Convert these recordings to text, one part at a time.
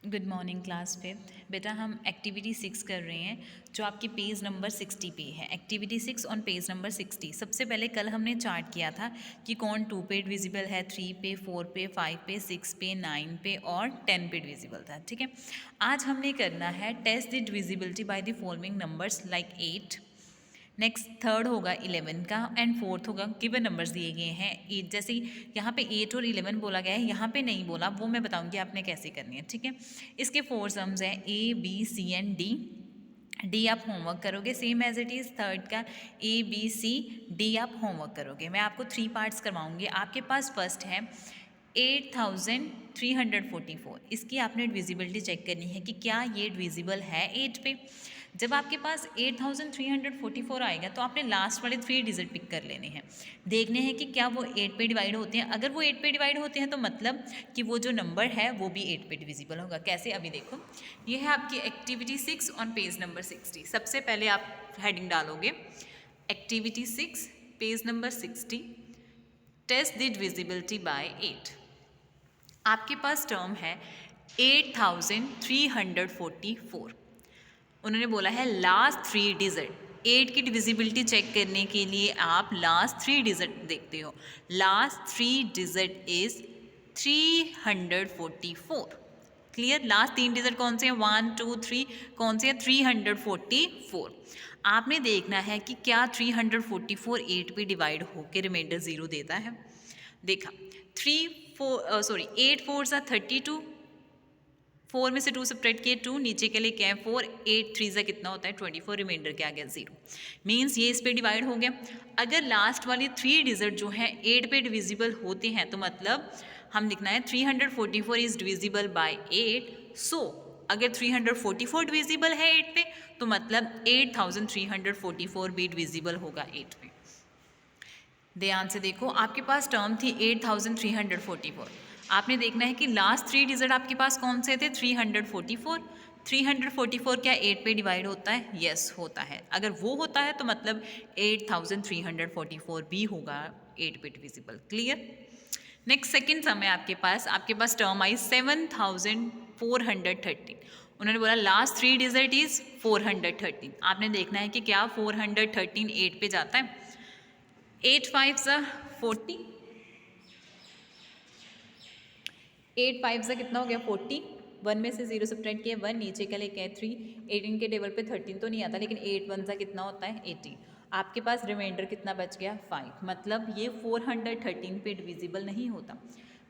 Good morning class 5th। बेटा हम activity 6 कर रहे हैं जो आपकी पेज नंबर 60 पे है। Activity 6 on page number 60। सबसे पहले कल हमने चार्ट किया था कि कौन 2 पे डिविजिबल है, 3 पे, 4 पे, 5 पे, 6 पे, 9 पे और 10 पे डिविजिबल था। ठीक है, आज हमने करना है test the divisibility by the following numbers like 8। Next third होगा 11 का एंड फोर्थ होगा गिवन नंबर्स दिए गए हैं 8। जैसे यहाँ पे 8 और 11 बोला गया है, यहाँ पे नहीं बोला, वो मैं बताऊँगी आपने कैसे करनी है। ठीक है, इसके 4 सम्स हैं A B C and D आप होमवर्क करोगे same as it is. Third का A B C D आप होमवर्क करोगे। मैं आपको 3 पार्ट्स करवाऊँगी। आपके पास फर्स्ट है 8344। इसकी आपने डिविजिबिलिटी चेक करनी है कि क्या ये डिविजिबल है 8 पे। जब आपके पास 8344 आएगा तो आपने लास्ट वाले 3 डिजिट पिक कर लेने हैं, देखने हैं कि क्या वो 8 पे डिवाइड होते हैं। अगर वो 8 पे डिवाइड होते हैं तो मतलब कि वो जो नंबर है वो भी 8 पे डिविजिबल होगा। कैसे, अभी देखो, ये है आपकी एक्टिविटी 6 ऑन पेज नंबर 60। सबसे पहले आप हेडिंग डालोगे activity 6 page number 60, test the divisibility by 8। आपके पास टर्म है 8344। उन्होंने बोला है लास्ट 3 डिजिट। 8 की डिविजिबिलिटी चेक करने के लिए आप लास्ट 3 डिजिट देखते हो। Last 3 digit is 344। Clear, last 3 digit कौन से हैं, 1 2 3, कौन से हैं, 344। आपने देखना है कि क्या 344 8 पे डिवाइड होकर रिमाइंडर 0 देता है। देखा, 8 4 सा 32, 4 में से 2 सब्ट्रैक्ट किए 2, नीचे के लिए क्या है 4, 8 3 सा कितना होता है 24, रिमाइंडर क्या आ गया 0। मीन्स ये इस पे डिवाइड हो गया। अगर लास्ट वाली 3 डिजिट जो है 8 पे डिविजिबल होते हैं तो मतलब हम लिखना है 344 इज डिविजिबल बाय 8। सो अगर 344 डिविजिबल है 8 पे तो मतलब 8344 भी डिविजिबल होगा 8 पे। ध्यान से देखो, आपके पास टर्म थी 8344। आपने देखना है कि लास्ट 3 डिजिट आपके पास कौन से थे, 344। 344 क्या 8 पे डिवाइड होता है, यस होता है। अगर वो होता है तो मतलब 8344 भी होगा 8 पे डिविजिबल। क्लियर। नेक्स्ट सेकंड सम है आपके पास टर्म आई 7413। उन्होंने बोला लास्ट 3 डिजिट इज 413। आपने देखना है कि क्या 413 8 पे जाता है। 8 5 सा 40, 8 5 सा कितना हो गया 40। 1 में से 0 सब्ट्रैक्ट किया 1, नीचे का लेके 3, 18 के टेबल पे 13 तो नहीं आता, लेकिन 8 1 सा कितना होता है 18। आपके पास रिमाइंडर कितना बच गया 5। मतलब ये 413 पे डिविजिबल नहीं होता।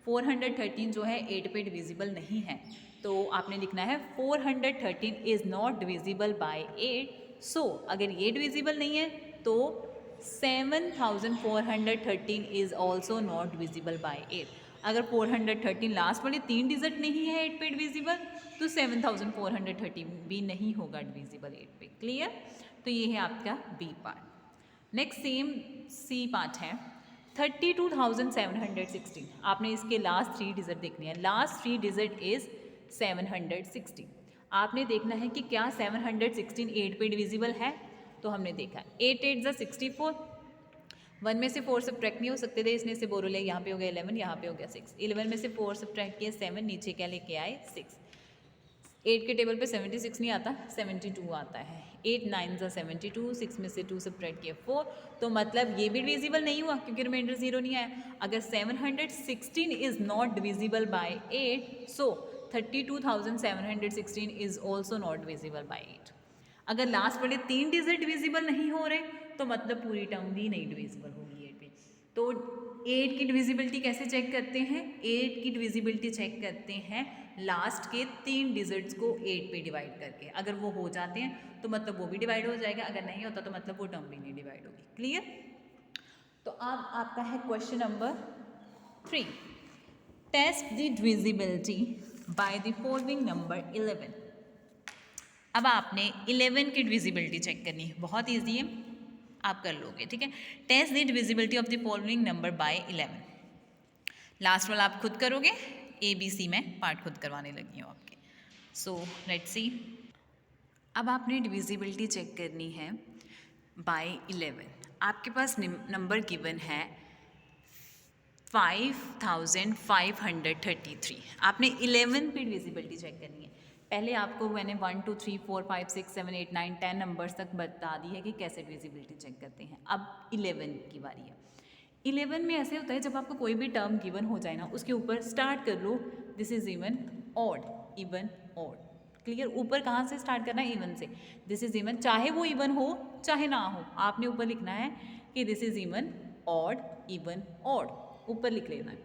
413 जो है 8 पे डिविजिबल नहीं है, तो आपने लिखना है 413 इज़ नॉट डिविजिबल बाय 8। सो अगर ये डिविजिबल नहीं है तो 7413 is also not divisible by 8। अगर 413 लास्ट वाले 3 डिजिट नहीं है 8 पे डिविजिबल तो 7413 भी नहीं होगा डिविजिबल 8 पे। क्लियर। तो ये है आपका B part. Next same C part है 32,716। आपने इसके लास्ट 3 डिजिट देखने हैं। Last 3 digit is 716। आपने देखना है कि क्या 716 8 पे डिविजिबल है। तो हमने देखा 8 8 ज़ा 64, 1 में से 4 सब्ट्रैक्ट नहीं हो सकते थे, इसने से बोरो लिया, यहाँ पे हो गया 11, यहाँ पे हो गया 6। 11 में से 4 सब्ट्रैक्ट किया 7, नीचे क्या लेके आए 6। 8 के टेबल पे 76 नहीं आता, 72 आता है। 8 9 ज़ा 72, 6 में से 2 सब्ट्रैक्ट किया 4, तो मतलब ये भी डिविजिबल नहीं हुआ क्योंकि रिमाइंडर 0 नहीं आया। अगर 716 is not divisible by 8, so 32,716 is also not divisible by 8। अगर लास्ट वाले 3 डिजिट डिविजिबल नहीं हो रहे तो मतलब पूरी टर्म भी नहीं डिविजिबल होगी 8 पे। तो 8 की डिविजिबिलिटी कैसे चेक करते हैं, 8 की डिविजिबिलिटी चेक करते हैं लास्ट के 3 डिजिट्स को 8 पे डिवाइड करके। अगर वो हो जाते हैं तो मतलब वो भी डिवाइड हो जाएगा, अगर नहीं होता तो मतलब वो टर्म भी नहीं डिवाइड होगी। क्लियर। तो अब आपका है question number 3, test the divisibility by the following number 11। अब आपने 11 की डिविजिबिलिटी चेक करनी है, बहुत ईजी है, आप कर लोगे। ठीक है, test the divisibility of the following number by 11। Last वाला आप खुद करोगे, ABC में पार्ट खुद करवाने लगी हूँ आपके। So let's see. अब आपने डिविजिबिलिटी चेक करनी है बाय 11। आपके पास नंबर गिवन है 5533। आपने 11 पे डिविजिबिलिटी चेक करनी है। पहले आपको मैंने 1 2 3 4 5 6 7 8 9 10 नंबर्स तक बता दी है कि कैसे डिविजिबिलिटी चेक करते हैं। अब 11 की बारी है। 11 में ऐसे होता है जब आपको कोई भी टर्म गिवन हो जाए ना, उसके ऊपर स्टार्ट कर लो this is even odd, even odd. Clear? ऊपर कहाँ से स्टार्ट करना है? इवन से। दिस इज इवन, चाहे वो इवन हो चाहे ना हो, आपने ऊपर लिखना है कि this is even odd, even odd, ऊपर लिख लेना है।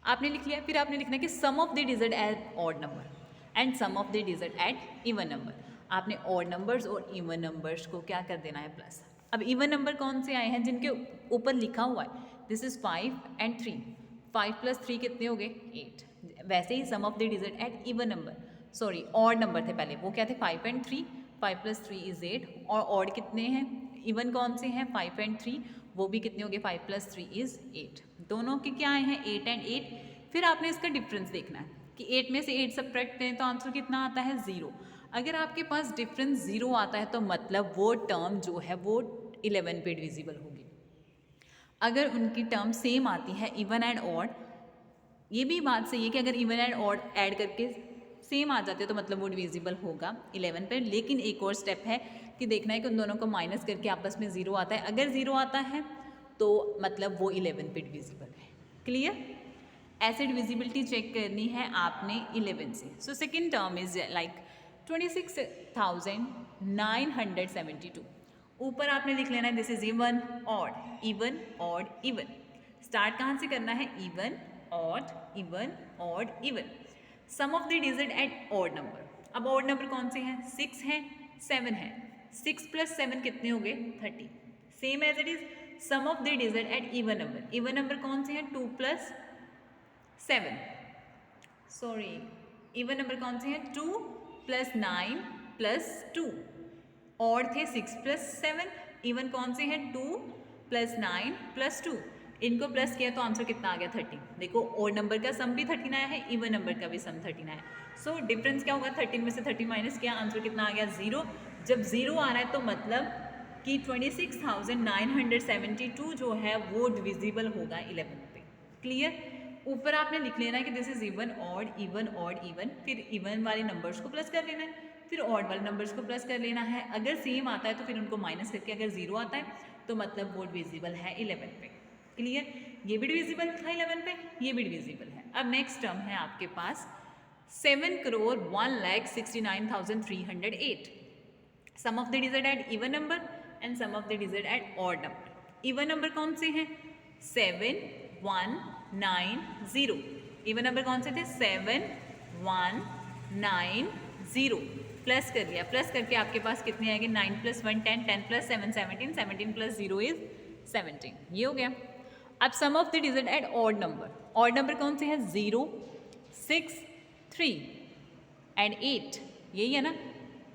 आपने लिख लिया, फिर आपने लिखना है कि sum of the digit at odd number and sum of the digit at even number. आपने ऑड नंबर्स और इवन नंबर्स को क्या कर देना है? प्लस। अब इवन नंबर कौन से आए हैं? जिनके ऊपर लिखा हुआ है दिस इज 5 एंड 3। 5 + 3 कितने हो गए? 8। वैसे ही sum of the digit at even number, sorry odd number थे पहले, वो क्या थे? 5 एंड 3। 5 + 3 = 8। और ऑड कितने हैं? इवन कौन से हैं? 5 एंड 3, वो भी कितने हो गए? 5 + 3 = 8। दोनों के क्या आए हैं? 8 एंड 8। फिर आपने इसका डिफरेंस देखना है कि 8 में से 8 सब्ट्रैक्ट करें तो आंसर कितना आता है? 0। अगर आपके पास डिफरेंस 0 आता है तो मतलब वो टर्म जो है वो 11 पे डिविजिबल होगी। अगर उनकी टर्म सेम आती है इवन एंड ऑड, ये भी बात सही है कि अगर इवन एंड ऑड ऐड करके सेम आ जाते हैं तो मतलब वो डिविजिबल होगा 11 पे। लेकिन एक और स्टेप है कि देखना है कि उन दोनों को माइनस करके आपस में 0 आता है। अगर 0 आता है तो मतलब वो 11 पे डिविजिबल है। क्लियर? ऐसे डिविजिबिलिटी चेक करनी है आपने 11 से। So second term is like 26,972। ऊपर आपने लिख लेना है this is even odd, even odd, even. Start कहाँ से करना है? Even odd, even odd, even. Sum of the digit at odd number. अब ऑड नंबर कौन से हैं? 6 हैं, 7 है। 6 + 7 कितने हो गए? 30। Same as it is sum of the digit at even number. Even number कौन से हैं? 2 + 7, सॉरी, इवन नंबर कौन से हैं? 2 + 9 + 2। ऑड थे 6 + 7। इवन कौन से हैं? 2 + 9 + 2। इनको प्लस किया तो आंसर कितना आ गया? 30। देखो ऑड नंबर का सम भी 13 आया है, इवन नंबर का भी सम 13 आया है। सो डिफरेंस क्या होगा? 13 में से 30 माइनस किया, आंसर कितना आ गया? 0। जब 0 आ रहा है तो मतलब कि 26,972 जो है वो डिविजिबल होगा 11 पे। क्लियर? ऊपर आपने लिख लेना है कि this is even odd, even odd, even. फिर इवन वाले नंबर्स को प्लस कर लेना है, फिर ऑड वाले नंबर्स को प्लस कर लेना है। अगर सेम आता है तो फिर उनको माइनस करके, अगर 0 आता है तो मतलब वो डिविजिबल है 11 पे। क्लियर? ये भी डिविजिबल था 11 पे, ये भी डिविजिबल है। अब नेक्स्ट टर्म है आपके पास 7,01,69,308। Sum of the digit at even number and sum of the digit at odd number. Even number कौन से हैं? 7 1 9 0। इवन नंबर कौन से थे? 7 1 9 0। प्लस कर लिया, प्लस करके आपके पास कितने आएंगे? 9 + 1 10, 10 + 7 17, 17 + 0 इज 17। ये हो गया। अब sum of the digit at odd number. Odd number कौन से हैं? 0 6 3 एंड 8। यही है ना?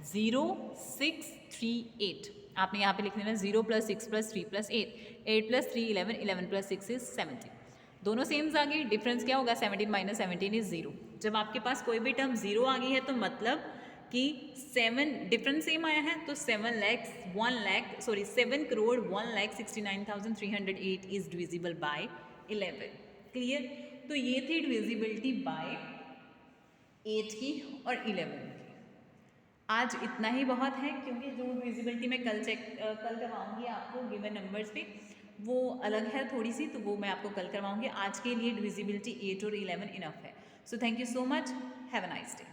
0 6 3 8। आपने यहाँ पे लिख लेना 0 + 6 + 3 + 8, 8 + 3 11, 11 + 6 इज 17। दोनों सेम्स आ गई। डिफरेंस क्या होगा? 17 - 17 इज 0। जब आपके पास कोई भी टर्म 0 आ गई है तो मतलब कि 7 डिफरेंस सेम आया है तो 7,1,69,308 इज डिविजिबल बाय 11। क्लियर? तो ये थी डिविजिबिलिटी बाय 8 की और 11 की। आज इतना ही बहुत है क्योंकि जो डिविजिबिलिटी मैं कल करवाऊंगी आपको गिवन नंबर्स पे वो अलग है थोड़ी सी, तो वो मैं आपको कल करवाऊंगी। आज के लिए डिविजिबिलिटी 8 और 11 इनफ है। So thank you so much, have a nice day.